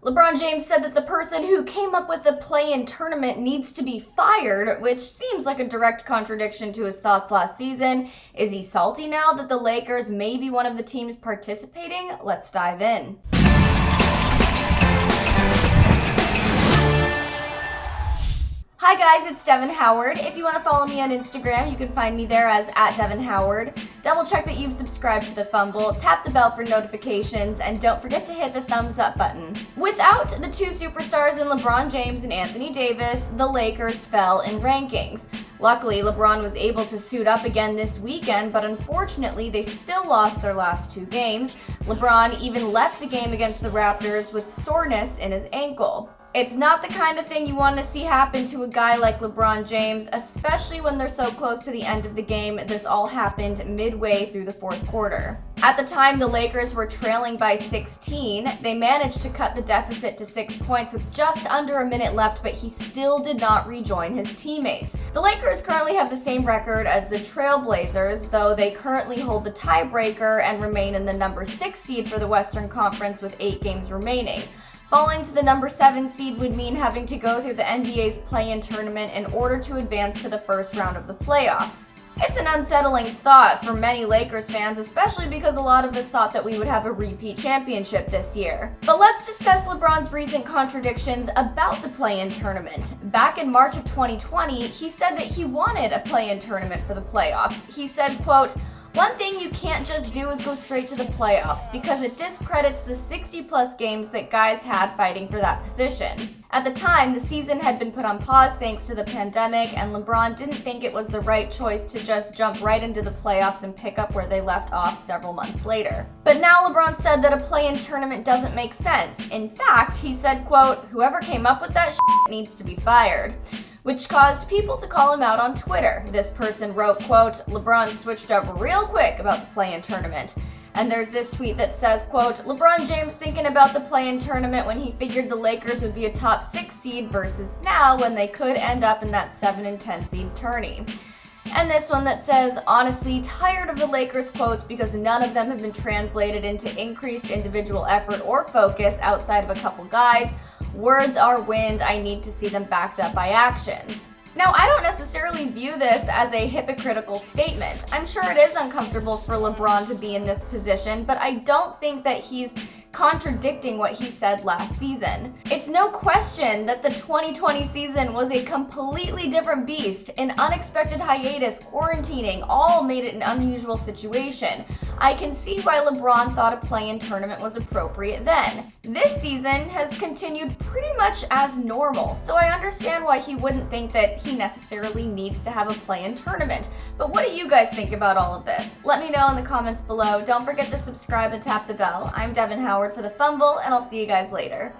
LeBron James said that the person who came up with the play-in tournament needs to be fired, which seems like a direct contradiction to his thoughts last season. Is he salty now that the Lakers may be one of the teams participating? Let's dive in. Hi guys, it's Devin Howard. If you want to follow me on Instagram, you can find me there as @DevinHoward. Double check that you've subscribed to the Fumble, tap the bell for notifications, and don't forget to hit the thumbs up button. Without the two superstars in LeBron James and Anthony Davis, the Lakers fell in rankings. Luckily, LeBron was able to suit up again this weekend, but unfortunately, they still lost their last two games. LeBron even left the game against the Raptors with soreness in his ankle. It's not the kind of thing you want to see happen to a guy like LeBron James, especially when they're so close to the end of the game. This all happened midway through the fourth quarter. At the time, the Lakers were trailing by 16. They managed to cut the deficit to 6 points with just under a minute left, but he still did not rejoin his teammates. The Lakers currently have the same record as the Trailblazers, though they currently hold the tiebreaker and remain in the number 6 seed for the Western Conference with 8 games remaining. Falling to the number 7 seed would mean having to go through the NBA's play-in tournament in order to advance to the first round of the playoffs. It's an unsettling thought for many Lakers fans, especially because a lot of us thought that we would have a repeat championship this year. But let's discuss LeBron's recent contradictions about the play-in tournament. Back in March of 2020, he said that he wanted a play-in tournament for the playoffs. He said, quote, "One thing you can't just do is go straight to the playoffs because it discredits the 60-plus games that guys had fighting for that position." At the time, the season had been put on pause thanks to the pandemic, and LeBron didn't think it was the right choice to just jump right into the playoffs and pick up where they left off several months later. But now LeBron said that a play-in tournament doesn't make sense. In fact, he said, quote, "Whoever came up with that shit needs to be fired," which caused people to call him out on Twitter. This person wrote, quote, "LeBron switched up real quick about the play-in tournament." And there's this tweet that says, quote, "LeBron James thinking about the play-in tournament when he figured the Lakers would be a top 6 seed versus now when they could end up in that 7 and 10 seed tourney." And this one that says, "Honestly, tired of the Lakers quotes because none of them have been translated into increased individual effort or focus outside of a couple guys. Words are wind. I need to see them backed up by actions." Now, I don't necessarily view this as a hypocritical statement. I'm sure it is uncomfortable for LeBron to be in this position, but I don't think that he's contradicting what he said last season. It's no question that the 2020 season was a completely different beast. An unexpected hiatus, quarantining, all made it an unusual situation. I can see why LeBron thought a play-in tournament was appropriate then. This season has continued pretty much as normal, so I understand why he wouldn't think that he necessarily needs to have a play-in tournament. But what do you guys think about all of this? Let me know in the comments below. Don't forget to subscribe and tap the bell. I'm Devin Howard for the Fumble, and I'll see you guys later.